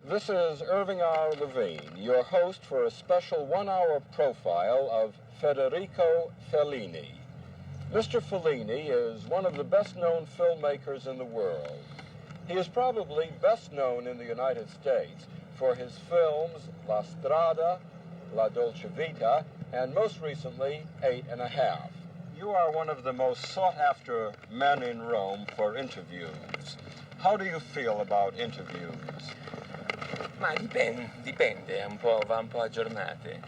This is Irving R. Levine, your host for a special one-hour profile of Federico Fellini. Mr. Fellini is one of the best-known filmmakers in the world. He is probably best known in the United States for his films La Strada, La Dolce Vita, and most recently, 8½. You are one of the most sought-after men in Rome for interviews. How do you feel about interviews? Ma dipende, va un po' a giornate.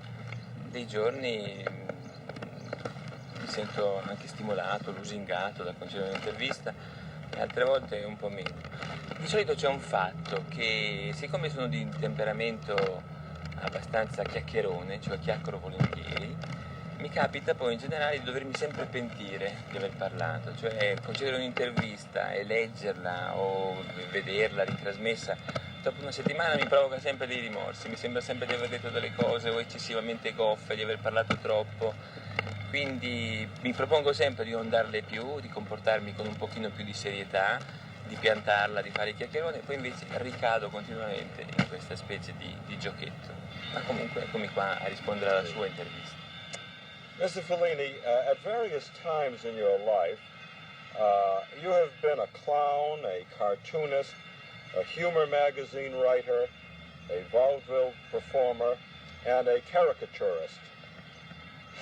Dei giorni mi sento anche stimolato, lusingato da concedere un'intervista, e altre volte un po' meno. Di solito c'è un fatto che, siccome sono di temperamento abbastanza chiacchierone, cioè chiacchiero volentieri, mi capita poi in generale di dovermi sempre pentire di aver parlato, cioè concedere un'intervista e leggerla o vederla ritrasmessa dopo una settimana mi provoca sempre dei rimorsi, mi sembra sempre di aver detto delle cose o eccessivamente goffe, di aver parlato troppo, quindi mi propongo sempre di non darle più, di comportarmi con un pochino più di serietà, di piantarla, di fare il chiacchierone, poi invece ricado continuamente in questa specie di giochetto. Ma comunque eccomi qua a rispondere alla sua intervista. Mr. Fellini, at various times in your life, you have been a clown, a cartoonist, a humor magazine writer, a vaudeville performer, and a caricaturist.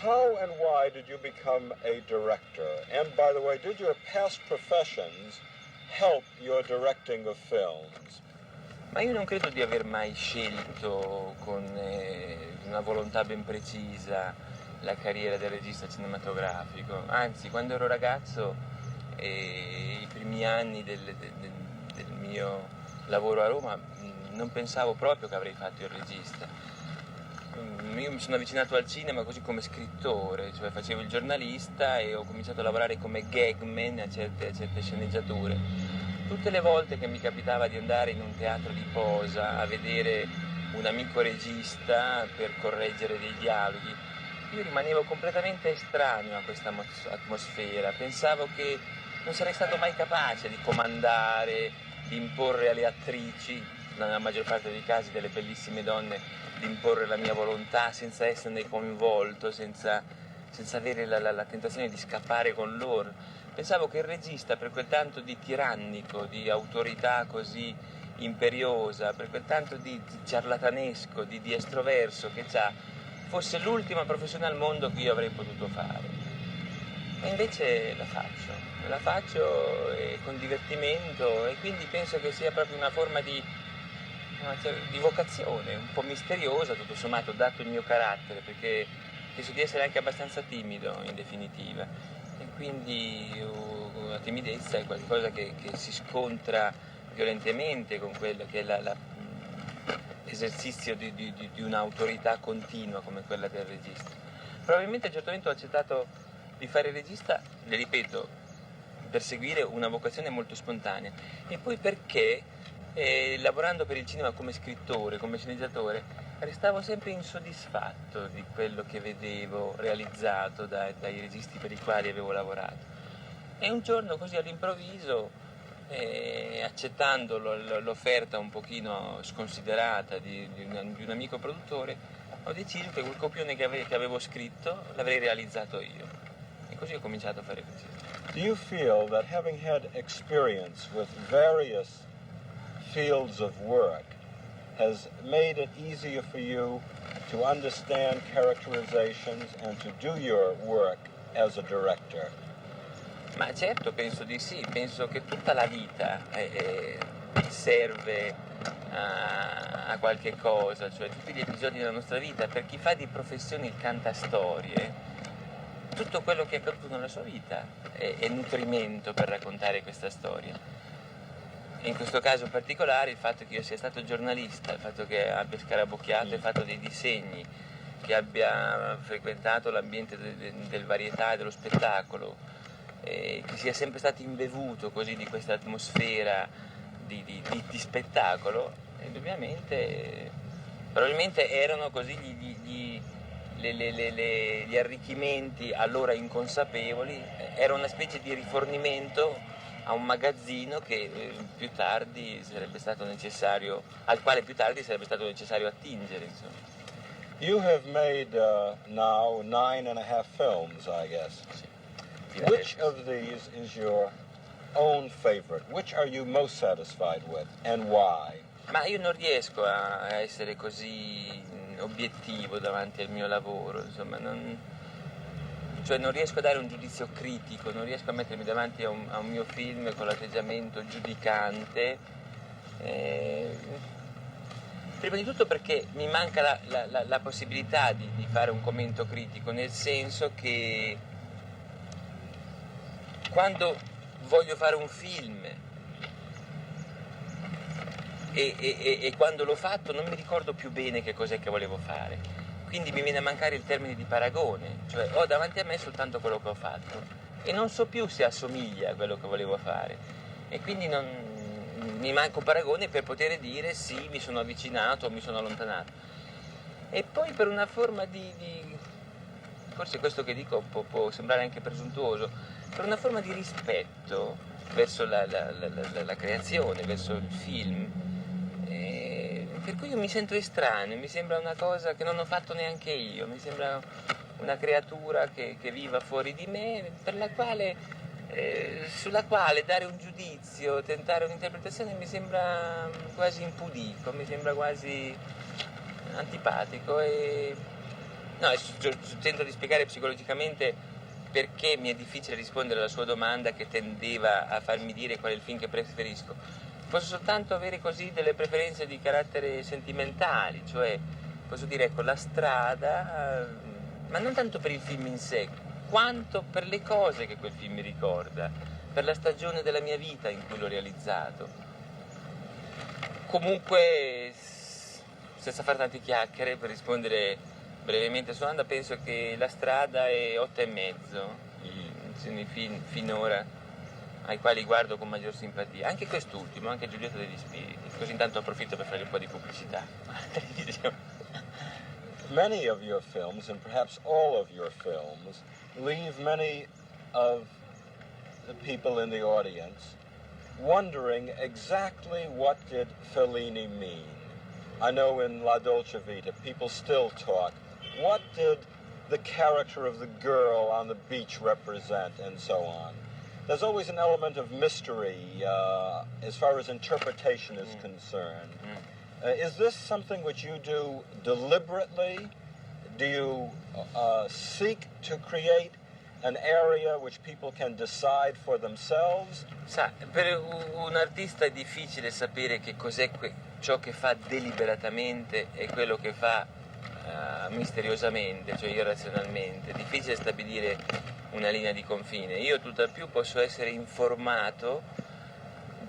How and why did you become a director? And by the way, did your past professions help your directing of films? Ma io non credo di aver mai scelto con una volontà ben precisa la carriera del regista cinematografico, anzi quando ero ragazzo i primi anni del mio lavoro a Roma non pensavo proprio che avrei fatto il regista. Io mi sono avvicinato al cinema così come scrittore, cioè facevo il giornalista e ho cominciato a lavorare come gagman a certe sceneggiature. Tutte le volte che mi capitava di andare in un teatro di posa a vedere un amico regista per correggere dei dialoghi, io rimanevo completamente estraneo a questa atmosfera, pensavo che non sarei stato mai capace di comandare, di imporre alle attrici, nella maggior parte dei casi delle bellissime donne, di imporre la mia volontà senza esserne coinvolto, senza avere la tentazione di scappare con loro. Pensavo che il regista, per quel tanto di tirannico, di autorità così imperiosa, per quel tanto di ciarlatanesco, di estroverso che c'ha, fosse l'ultima professione al mondo che io avrei potuto fare. E invece la faccio con divertimento, e quindi penso che sia proprio una forma di vocazione, un po' misteriosa tutto sommato, dato il mio carattere, perché penso di essere anche abbastanza timido in definitiva, e quindi la timidezza è qualcosa che si scontra violentemente con quello che è l'esercizio di un'autorità continua come quella del regista. Probabilmente a un certo momento ho accettato di fare il regista, le ripeto, per seguire una vocazione molto spontanea, e poi perché lavorando per il cinema come scrittore, come sceneggiatore, restavo sempre insoddisfatto di quello che vedevo realizzato dai registi per i quali avevo lavorato. E un giorno così all'improvviso, accettando l'offerta un pochino sconsiderata di un amico produttore, ho deciso che quel copione che avevo scritto l'avrei realizzato io, e così ho cominciato a fare così. Do you feel that having had experience with various fields of work has made it easier for you to understand characterizations and to do your work as a director? Ma certo, penso di sì, penso che tutta la vita serve a qualche cosa, cioè tutti gli episodi della nostra vita, per chi fa di professione il cantastorie, tutto quello che è accaduto nella sua vita è nutrimento per raccontare questa storia. E in questo caso particolare il fatto che io sia stato giornalista, il fatto che abbia scarabocchiato e fatto dei disegni, che abbia frequentato l'ambiente del varietà e dello spettacolo, che sia sempre stato imbevuto così di questa atmosfera di spettacolo, indubbiamente probabilmente erano così gli arricchimenti allora inconsapevoli, era una specie di rifornimento a un magazzino che più tardi sarebbe stato necessario, al quale più tardi sarebbe stato necessario attingere, insomma. You have made now 9.5 films, I guess. Sì. Which of these is your own favorite? Which are you most satisfied with, and why? Ma io non riesco a essere così obiettivo davanti al mio lavoro, insomma, non riesco a dare un giudizio critico, non riesco a mettermi davanti a un mio film con l'atteggiamento giudicante. Prima di tutto perché mi manca la possibilità di fare un commento critico, nel senso che quando voglio fare un film e quando l'ho fatto non mi ricordo più bene che cos'è che volevo fare, quindi mi viene a mancare il termine di paragone, cioè ho davanti a me soltanto quello che ho fatto e non so più se assomiglia a quello che volevo fare e quindi mi manca un paragone per poter dire sì, mi sono avvicinato o mi sono allontanato. E poi per una forma forse questo che dico può sembrare anche presuntuoso, per una forma di rispetto verso la creazione, verso il film, per cui io mi sento estraneo, mi sembra una cosa che non ho fatto neanche io, mi sembra una creatura che viva fuori di me, sulla quale dare un giudizio, tentare un'interpretazione mi sembra quasi impudito, mi sembra quasi antipatico tento di spiegare psicologicamente perché mi è difficile rispondere alla sua domanda che tendeva a farmi dire qual è il film che preferisco. Posso soltanto avere così delle preferenze di carattere sentimentali, cioè posso dire ecco La Strada, ma non tanto per il film in sé, quanto per le cose che quel film mi ricorda, per la stagione della mia vita in cui l'ho realizzato. Comunque, senza fare tante chiacchiere, per rispondere brevemente alla sua domanda, penso che La Strada è 8,5, sono i film finora ai quali guardo con maggior simpatia, anche quest'ultimo, anche Giulietta degli Spiriti, così intanto approfitto per fare un po' di pubblicità. Many of your films, and perhaps all of your films, leave many of the people in the audience wondering exactly what did Fellini mean. I know in La Dolce Vita people still talk, what did the character of the girl on the beach represent, and so on. There's always an element of mystery as far as interpretation is concerned. Is this something which you do deliberately? Do you seek to create an area which people can decide for themselves? Sa, per un artista è difficile sapere che cos'è ciò che fa deliberatamente e quello che fa misteriosamente, cioè irrazionalmente. È difficile stabilire una linea di confine. Io tutt'al più posso essere informato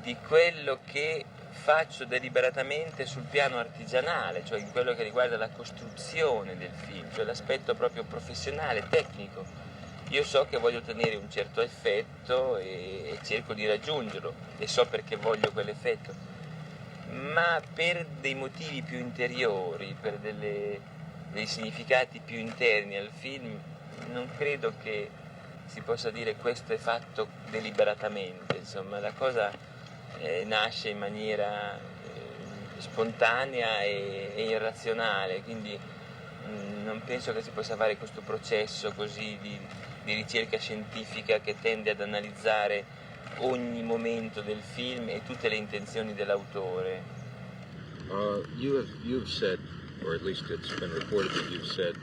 di quello che faccio deliberatamente sul piano artigianale, cioè in quello che riguarda la costruzione del film, cioè l'aspetto proprio professionale, tecnico. Io so che voglio ottenere un certo effetto e cerco di raggiungerlo e so perché voglio quell'effetto, ma per dei motivi più interiori, per dei significati più interni al film, non credo che si possa dire questo è fatto deliberatamente, insomma la cosa nasce in maniera spontanea e irrazionale, quindi non penso che si possa fare questo processo così di ricerca scientifica che tende ad analizzare ogni momento del film e tutte le intenzioni dell'autore. You've said, or at least it's been reported that you've said,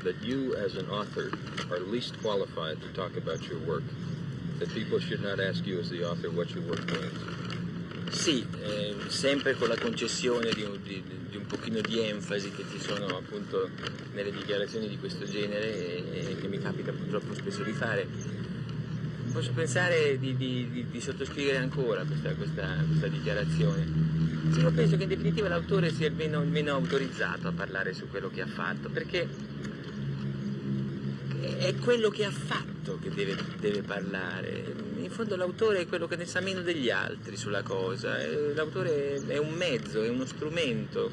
that you as an author are least qualified to talk about your work, that people should not ask you as the author what your work means. Sì, sempre con la concessione di un pochino di enfasi che ci sono appunto nelle dichiarazioni di questo genere e che mi capita purtroppo spesso di fare. Posso pensare di sottoscrivere ancora questa dichiarazione. Sì, io penso che in definitiva l'autore sia il meno autorizzato a parlare su quello che ha fatto, perché è quello che ha fatto che deve parlare. In fondo l'autore è quello che ne sa meno degli altri sulla cosa. L'autore è un mezzo, è uno strumento,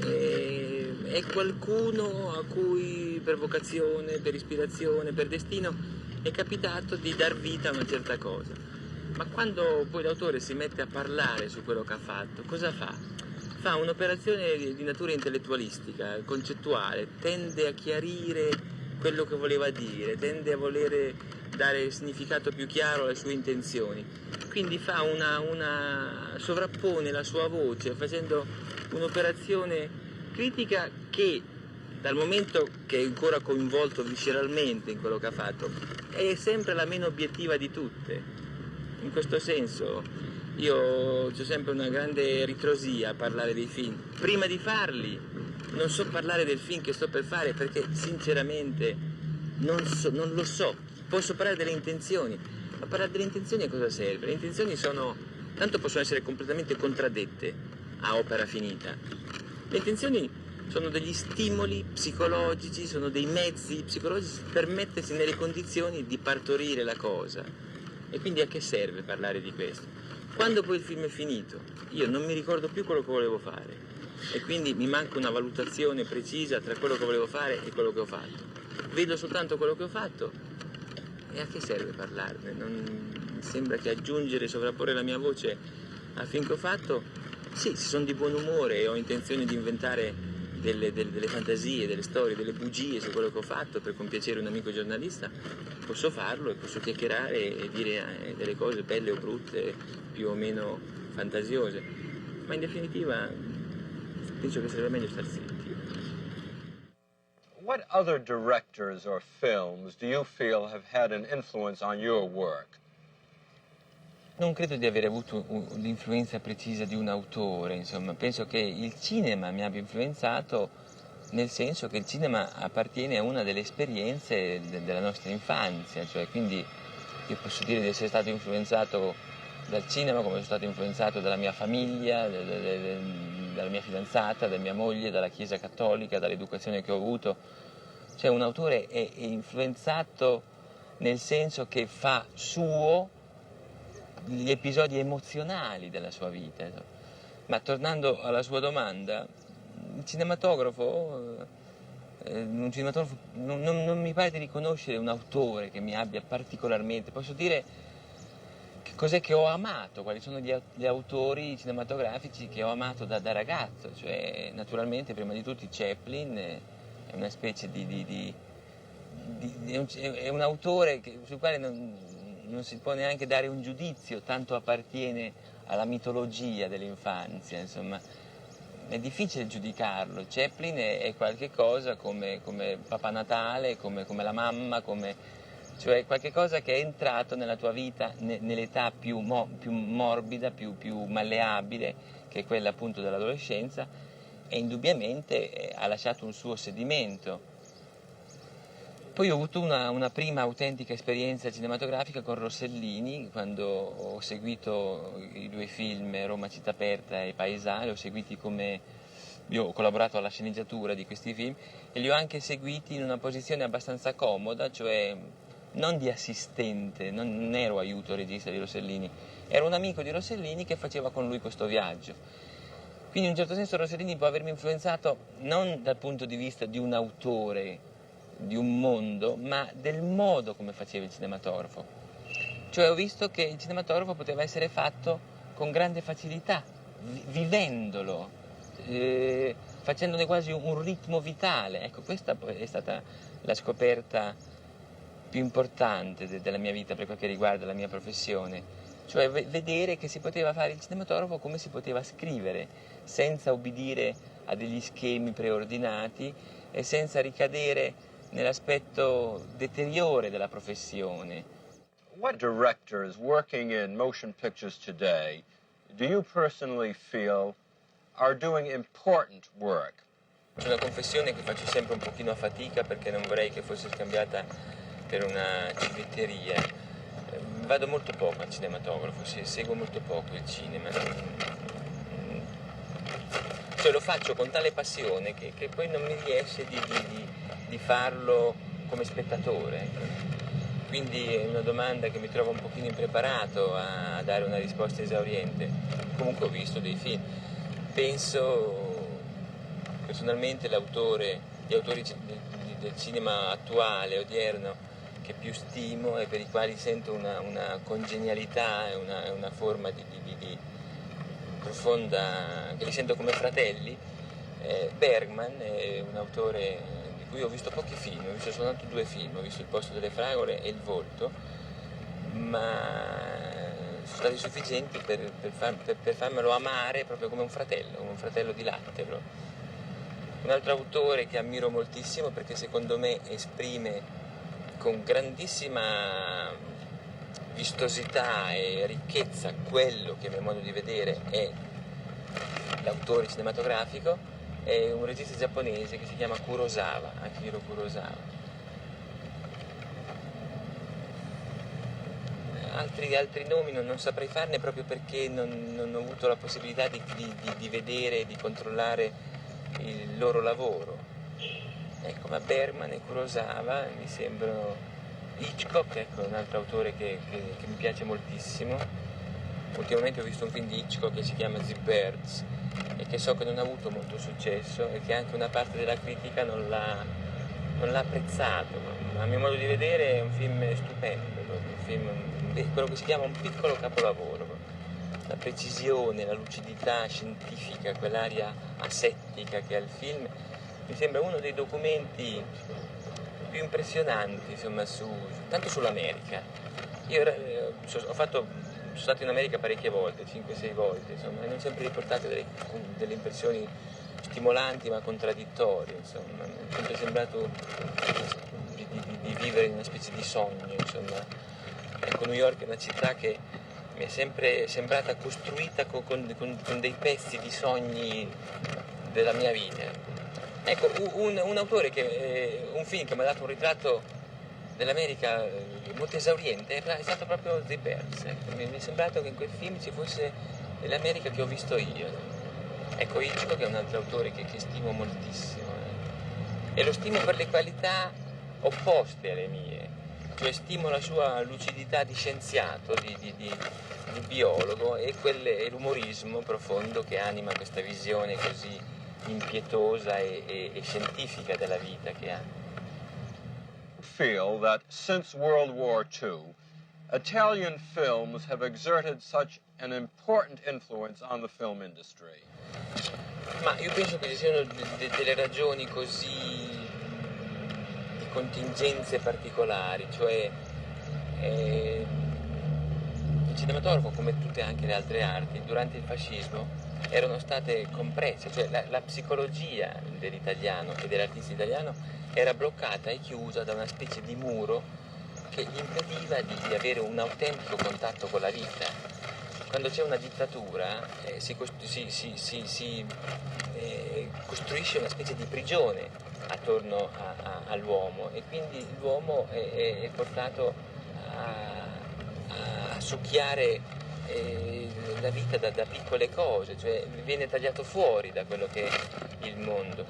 è qualcuno a cui per vocazione, per ispirazione, per destino è capitato di dar vita a una certa cosa. Ma quando poi l'autore si mette a parlare su quello che ha fatto, cosa fa? Fa un'operazione di natura intellettualistica, concettuale, tende a chiarire quello che voleva dire, tende a volere dare significato più chiaro alle sue intenzioni. Quindi fa sovrappone la sua voce facendo un'operazione critica che, dal momento che è ancora coinvolto visceralmente in quello che ha fatto, è sempre la meno obiettiva di tutte. In questo senso io ho sempre una grande ritrosia a parlare dei film. Prima di farli non so parlare del film che sto per fare perché sinceramente non lo so. Posso parlare delle intenzioni, ma parlare delle intenzioni a cosa serve? Le intenzioni tanto possono essere completamente contraddette a opera finita. Le intenzioni sono degli stimoli psicologici, sono dei mezzi psicologici per mettersi nelle condizioni di partorire la cosa. E quindi a che serve parlare di questo? Quando poi il film è finito, io non mi ricordo più quello che volevo fare e quindi mi manca una valutazione precisa tra quello che volevo fare e quello che ho fatto. Vedo soltanto quello che ho fatto e a che serve parlarne? Mi sembra che aggiungere, sovrapporre la mia voce al film che ho fatto, sì, se sono di buon umore e ho intenzione di inventare delle fantasie, delle storie, delle bugie su quello che ho fatto per compiacere un amico giornalista, posso farlo e posso chiacchierare e dire delle cose belle o brutte, più o meno fantasiose, ma in definitiva penso che sarebbe meglio star zitti. What other directors or films do you feel have had an influence on your work? Non credo di aver avuto l'influenza precisa di un autore, insomma, penso che il cinema mi abbia influenzato nel senso che il cinema appartiene a una delle esperienze della nostra infanzia, cioè quindi io posso dire di essere stato influenzato dal cinema come sono stato influenzato dalla mia famiglia, dalla mia fidanzata, da mia moglie, dalla Chiesa cattolica, dall'educazione che ho avuto. Cioè un autore è influenzato nel senso che fa suo gli episodi emozionali della sua vita. Ma tornando alla sua domanda, il cinematografo, non mi pare di riconoscere un autore che mi abbia particolarmente, posso dire che cos'è che ho amato, quali sono gli autori cinematografici che ho amato da ragazzo, cioè naturalmente prima di tutti Chaplin è una specie è un autore sul quale non si può neanche dare un giudizio, tanto appartiene alla mitologia dell'infanzia, insomma, è difficile giudicarlo. Chaplin è qualche cosa come Papà Natale, come la mamma, cioè qualche cosa che è entrato nella tua vita nell'età più morbida, più malleabile, che è quella appunto dell'adolescenza, e indubbiamente ha lasciato un suo sedimento. Poi ho avuto una prima autentica esperienza cinematografica con Rossellini, quando ho seguito i 2 film Roma città aperta e Paesale, io ho collaborato alla sceneggiatura di questi film e li ho anche seguiti in una posizione abbastanza comoda, cioè non di assistente, non ero aiuto regista di Rossellini, ero un amico di Rossellini che faceva con lui questo viaggio. Quindi in un certo senso Rossellini può avermi influenzato non dal punto di vista di un autore, di un mondo, ma del modo come faceva il cinematografo. Cioè ho visto che il cinematografo poteva essere fatto con grande facilità, vivendolo, facendone quasi un ritmo vitale. Ecco, questa è stata la scoperta più importante della mia vita per quel che riguarda la mia professione, cioè vedere che si poteva fare il cinematografo come si poteva scrivere, senza obbedire a degli schemi preordinati e senza ricadere nell'aspetto deteriore della professione. What directors working in motion pictures today do you personally feel are doing important work? C'è una confessione che faccio sempre un pochino a fatica perché non vorrei che fosse scambiata per una civetteria. Vado molto poco al cinematografo, seguo molto poco il cinema. Cioè lo faccio con tale passione che poi non mi riesce di farlo come spettatore. Quindi è una domanda che mi trova un pochino impreparato a dare una risposta esauriente. Comunque ho visto dei film. Penso personalmente gli autori del cinema attuale, odierno, che più stimo e per i quali sento una congenialità e una forma di profonda, che li sento come fratelli. Bergman è un autore di cui ho visto pochi film, ho visto soltanto 2 film, ho visto Il posto delle fragole e Il volto, ma sono stati sufficienti per farmelo amare proprio come un fratello di latte proprio. Un altro autore che ammiro moltissimo perché secondo me esprime con grandissima vistosità e ricchezza quello che a mio modo di vedere è l'autore cinematografico, è un regista giapponese che si chiama Kurosawa, Akihiro Kurosawa. Altri nomi non saprei farne proprio perché non ho avuto la possibilità di vedere e di controllare il loro lavoro. Ecco, ma Bergman e Kurosawa mi sembrano. Hitchcock, ecco, un altro autore che mi piace moltissimo. Ultimamente ho visto un film di Hitchcock che si chiama The Birds e che so che non ha avuto molto successo e che anche una parte della critica non l'ha apprezzato. A mio modo di vedere è un film stupendo, un film, quello che si chiama un piccolo capolavoro. La precisione, la lucidità scientifica, quell'aria asettica che ha il film, mi sembra uno dei documenti più impressionanti, insomma, tanto sull'America. Io sono stato in America parecchie volte, 5-6 volte, insomma, e mi ho sempre riportato delle impressioni stimolanti ma contraddittorie, insomma. Mi è sempre sembrato di vivere in una specie di sogno, insomma. Ecco, New York è una città che mi è sempre sembrata costruita con dei pezzi di sogni della mia vita. Ecco, un autore un film che mi ha dato un ritratto dell'America molto esauriente è stato proprio The Birds. Ecco, mi è sembrato che in quel film ci fosse l'America che ho visto io. Ecco, Hitchcock è un altro autore che stimo moltissimo. E lo stimo per le qualità opposte alle mie. Cioè stimo la sua lucidità di scienziato, di biologo e l'umorismo profondo che anima questa visione così impietosa e scientifica della vita che ha. Feel that since World War II, Italian films have exerted such an important influence on the film industry. Ma io penso che ci siano delle ragioni così di contingenze particolari, cioè il cinematografo, come tutte anche le altre arti, durante il fascismo erano state compresse, cioè la psicologia dell'italiano e dell'artista italiano era bloccata e chiusa da una specie di muro che gli impediva di avere un autentico contatto con la vita. Quando c'è una dittatura si costruisce una specie di prigione attorno all'uomo e quindi l'uomo è portato a succhiare la vita da piccole cose, cioè viene tagliato fuori da quello che è il mondo.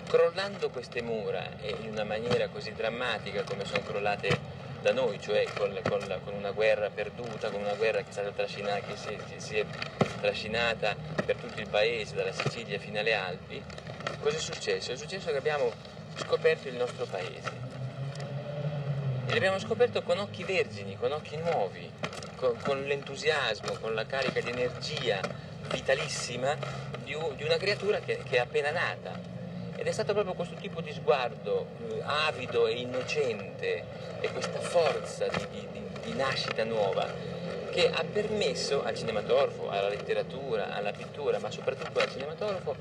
Crollando queste mura in una maniera così drammatica come sono crollate da noi, cioè con una guerra perduta, con una guerra che è stata trascinata, che si è trascinata per tutto il paese, dalla Sicilia fino alle Alpi, cosa è successo? È successo che abbiamo scoperto il nostro paese. E l'abbiamo scoperto con occhi vergini, con occhi nuovi, con l'entusiasmo, con la carica di energia vitalissima di una creatura che è appena nata. Ed è stato proprio questo tipo di sguardo avido e innocente e questa forza di nascita nuova che ha permesso al cinematografo, alla letteratura, alla pittura, ma soprattutto al cinematografo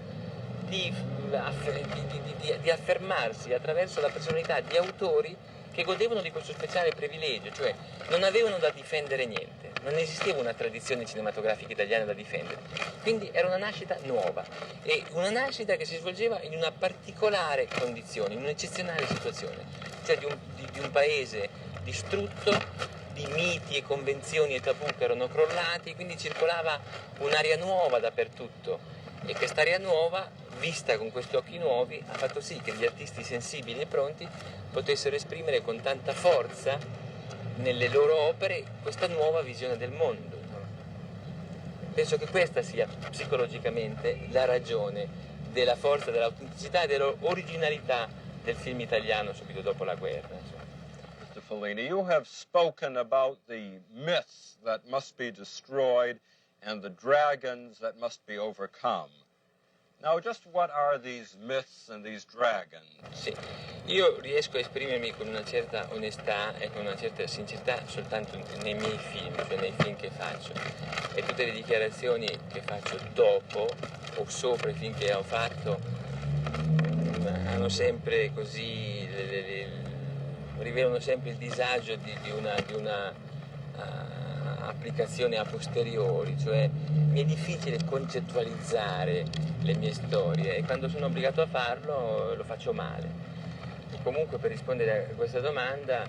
di affermarsi attraverso la personalità di autori che godevano di questo speciale privilegio, cioè non avevano da difendere niente, non esisteva una tradizione cinematografica italiana da difendere, quindi era una nascita nuova e una nascita che si svolgeva in una particolare condizione, in un'eccezionale situazione, cioè di un paese distrutto, di miti e convenzioni e tabù che erano crollati, quindi circolava un'aria nuova dappertutto e quest'aria nuova, vista con questi occhi nuovi, ha fatto sì che gli artisti sensibili e pronti potessero esprimere con tanta forza nelle loro opere questa nuova visione del mondo. Penso che questa sia psicologicamente la ragione della forza, dell'autenticità e dell'originalità del film italiano subito dopo la guerra. Fellini, you have spoken about the myths that must be destroyed and the dragons that must be overcome. Now, just what are these myths and these dragons? Sì, io riesco a esprimermi con una certa onestà e con una certa sincerità soltanto nei miei film, cioè nei film che faccio. E tutte le dichiarazioni che faccio dopo o sopra i film che ho fatto hanno sempre così, rivelano sempre il disagio di una applicazione a posteriori, cioè mi è difficile concettualizzare le mie storie e quando sono obbligato a farlo lo faccio male. E comunque, per rispondere a questa domanda,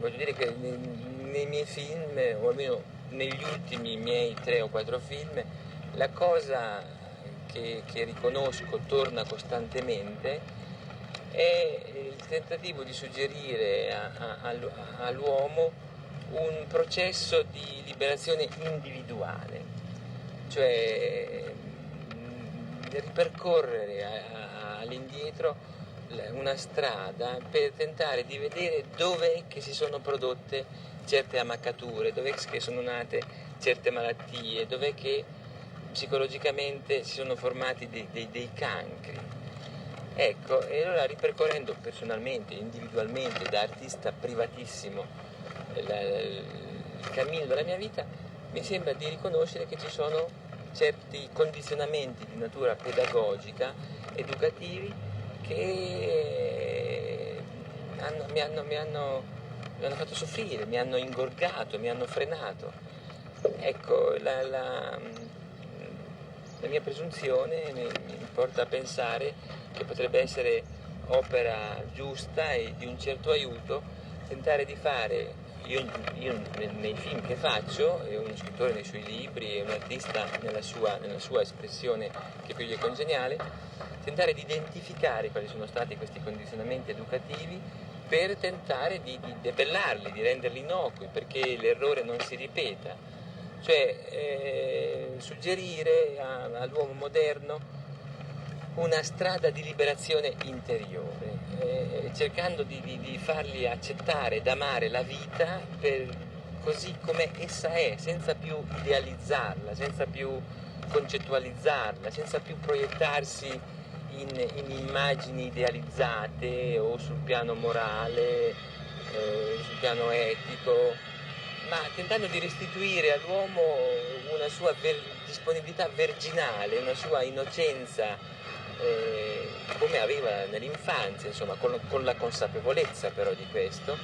voglio dire che nei miei film, o almeno negli ultimi miei 3 o 4 film, la cosa che riconosco torna costantemente è il tentativo di suggerire all'uomo un processo di liberazione individuale, cioè ripercorrere all'indietro una strada per tentare di vedere dov'è che si sono prodotte certe ammaccature, dov'è che sono nate certe malattie, dov'è che psicologicamente si sono formati dei cancri. Ecco, e allora ripercorrendo personalmente, individualmente, da artista privatissimo, il cammino della mia vita, mi sembra di riconoscere che ci sono certi condizionamenti di natura pedagogica, educativi, che mi hanno fatto soffrire, mi hanno ingorgato, mi hanno frenato. Ecco, la mia presunzione mi porta a pensare che potrebbe essere opera giusta e di un certo aiuto tentare di fare, io nei film che faccio, e uno scrittore nei suoi libri, e un artista nella sua espressione che più gli è congeniale, tentare di identificare quali sono stati questi condizionamenti educativi per tentare di debellarli, di renderli innocui, perché l'errore non si ripeta. Cioè suggerire all'uomo moderno una strada di liberazione interiore, cercando di fargli accettare ed amare la vita così come essa è, senza più idealizzarla, senza più concettualizzarla, senza più proiettarsi in immagini idealizzate o sul piano morale, sul piano etico, ma tentando di restituire all'uomo una sua disponibilità virginale, una sua innocenza, come aveva nell'infanzia, insomma, con la consapevolezza però di questo.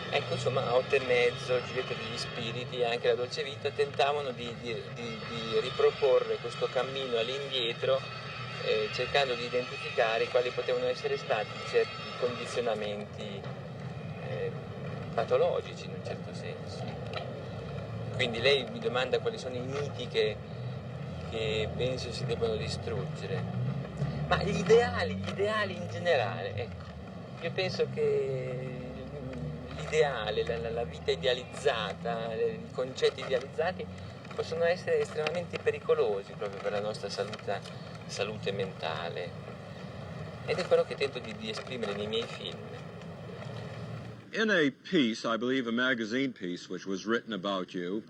Ecco, insomma, a 8 e mezzo, Giulietta degli Spiriti e anche La Dolce Vita tentavano di riproporre questo cammino all'indietro, cercando di identificare quali potevano essere stati certi condizionamenti patologici in un certo senso. Quindi lei mi domanda quali sono i miti che penso si debbano distruggere, ma gli ideali in generale, ecco, io penso che l'ideale, la vita idealizzata, i concetti idealizzati possono essere estremamente pericolosi proprio per la nostra salute mentale, ed è quello che tento di esprimere nei miei film. In a piece, I believe a magazine piece, which was written about you,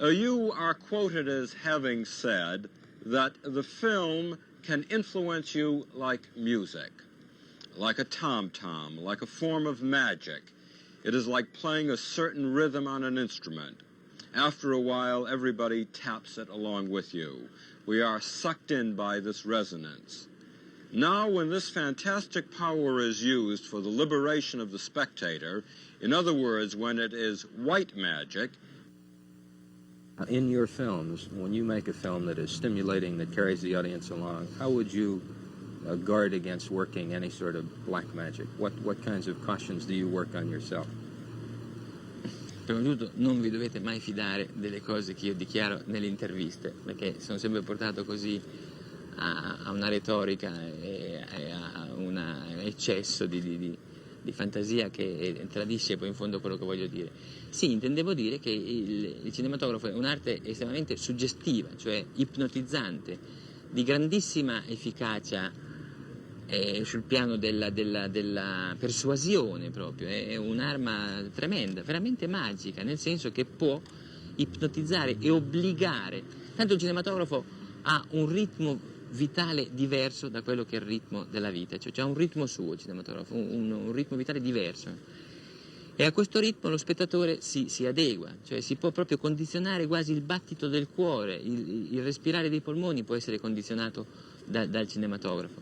you are quoted as having said that the film can influence you like music, like a tom-tom, like a form of magic. It is like playing a certain rhythm on an instrument. After a while, everybody taps it along with you. We are sucked in by this resonance. Now, when this fantastic power is used for the liberation of the spectator, in other words, when it is white magic. In your films, when you make a film that is stimulating, that carries the audience along, how would you guard against working any sort of black magic? What kinds of cautions do you work on yourself? Prima di tutto, non vi dovete mai fidare delle cose che io dichiaro nelle interviste, perché sono sempre portato così a una retorica e a un eccesso di fantasia che tradisce poi in fondo quello che voglio dire. Sì, intendevo dire che il cinematografo è un'arte estremamente suggestiva, cioè ipnotizzante, di grandissima efficacia sul piano della persuasione proprio, è un'arma tremenda, veramente magica, nel senso che può ipnotizzare e obbligare. Tanto il cinematografo ha un ritmo vitale diverso da quello che è il ritmo della vita, cioè c'è un ritmo suo il cinematografo, un ritmo vitale diverso. E a questo ritmo lo spettatore si adegua, cioè si può proprio condizionare quasi il battito del cuore, il respirare dei polmoni può essere condizionato dal cinematografo.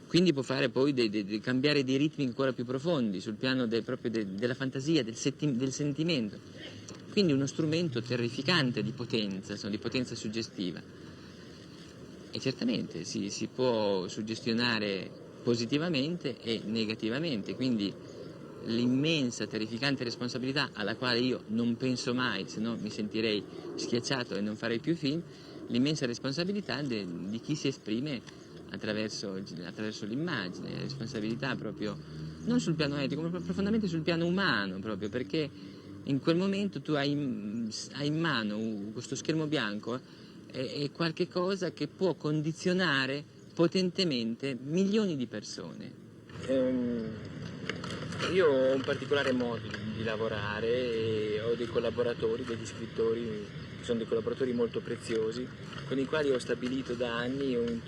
Quindi può fare poi cambiare dei ritmi ancora più profondi sul piano proprio della fantasia, del sentimento. Quindi uno strumento terrificante di potenza, insomma, di potenza suggestiva. E certamente si può suggestionare positivamente e negativamente, quindi l'immensa, terrificante responsabilità alla quale io non penso mai, se no mi sentirei schiacciato e non farei più film, l'immensa responsabilità di chi si esprime attraverso l'immagine, la responsabilità proprio non sul piano etico, ma profondamente sul piano umano, proprio perché in quel momento tu hai in mano questo schermo bianco e qualche cosa che può condizionare potentemente milioni di persone. Io ho un particolare modo di lavorare e ho dei collaboratori, degli scrittori, che sono dei collaboratori molto preziosi, con i quali ho stabilito da anni una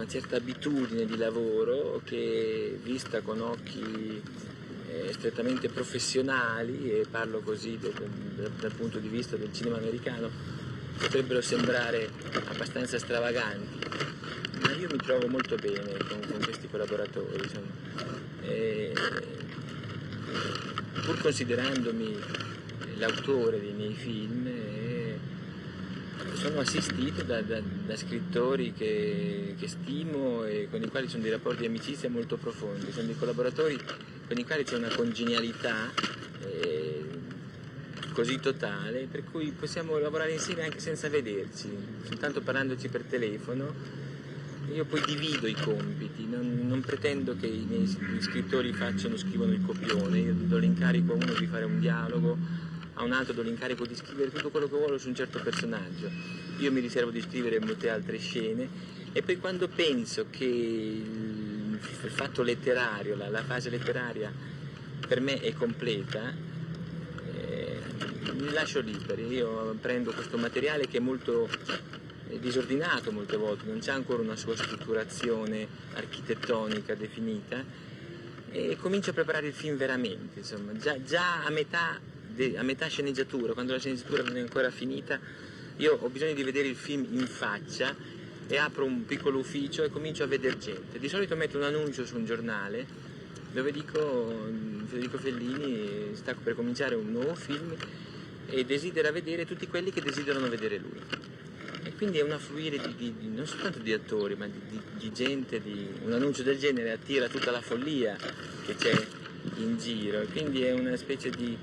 certa abitudine di lavoro che, vista con occhi strettamente professionali, e parlo così dal punto di vista del cinema americano, potrebbero sembrare abbastanza stravaganti, ma io mi trovo molto bene con questi collaboratori, insomma. Pur considerandomi l'autore dei miei film, sono assistito da scrittori che stimo e con i quali sono dei rapporti di amicizia molto profondi, sono dei collaboratori con i quali c'è una congenialità così totale, per cui possiamo lavorare insieme anche senza vederci, soltanto parlandoci per telefono. Io poi divido i compiti, non pretendo che i miei scrittori scrivono il copione, io do l'incarico a uno di fare un dialogo, a un altro do l'incarico di scrivere tutto quello che vuole su un certo personaggio. Io mi riservo di scrivere molte altre scene e poi quando penso che il fatto letterario, la fase letteraria per me è completa, mi lascio liberi. Io prendo questo materiale che è molto disordinato molte volte, non c'è ancora una sua strutturazione architettonica definita, e comincio a preparare il film veramente, insomma, già a metà sceneggiatura, quando la sceneggiatura non è ancora finita, io ho bisogno di vedere il film in faccia e apro un piccolo ufficio e comincio a vedere gente. Di solito metto un annuncio su un giornale dove dico: Federico Fellini sta per cominciare un nuovo film e desidera vedere tutti quelli che desiderano vedere lui. E quindi è un affluire non soltanto di attori, ma di gente, un annuncio del genere attira tutta la follia che c'è in giro, e quindi è una specie di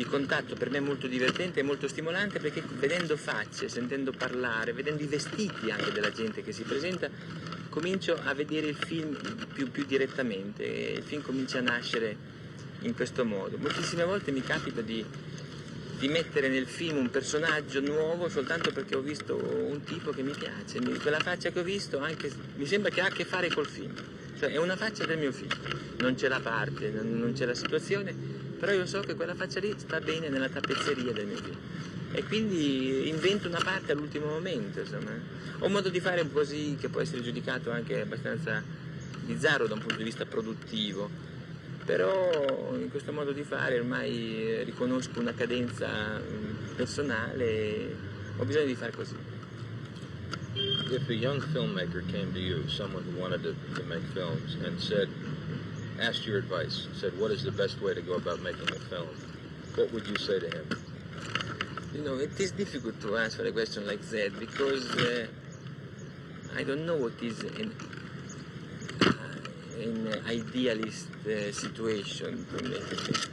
contatto per me molto divertente e molto stimolante, perché vedendo facce, sentendo parlare, vedendo i vestiti anche della gente che si presenta, comincio a vedere il film più direttamente, e il film comincia a nascere in questo modo. Moltissime volte mi capita di mettere nel film un personaggio nuovo soltanto perché ho visto un tipo che mi piace, quella faccia che ho visto anche, mi sembra che ha a che fare col film, cioè è una faccia del mio film, non c'è la parte, non c'è la situazione, però io so che quella faccia lì sta bene nella tappezzeria del mio film e quindi invento una parte all'ultimo momento, insomma. Ho un modo di fare così che può essere giudicato anche abbastanza bizzarro da un punto di vista produttivo, però in questo modo di fare ormai riconosco una cadenza personale e ho bisogno di fare così. If a young filmmaker came to you, someone who wanted to make films, and asked your advice, said, what is the best way to go about making a film, what would you say to him? You know, it is difficult to answer a question like that because I don't know what is an idealist situation to make a film.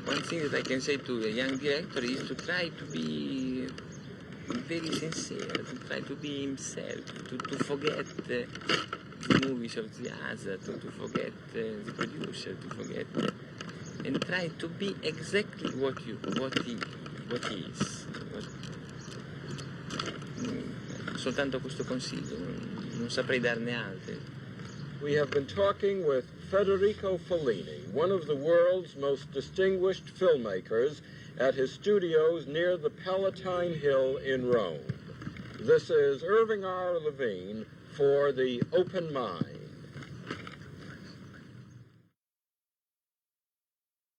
One thing that I can say to a young director is to try to be very sincere, to try to be himself, to forget the movies of the other, to forget the producer, to forget and try to be exactly what he is. soltanto questo consiglio, non saprei darne altri. We have been talking with Federico Fellini, one of the world's most distinguished filmmakers, at his studios near the Palatine Hill in Rome. This is Irving R. Levine for The Open Mind.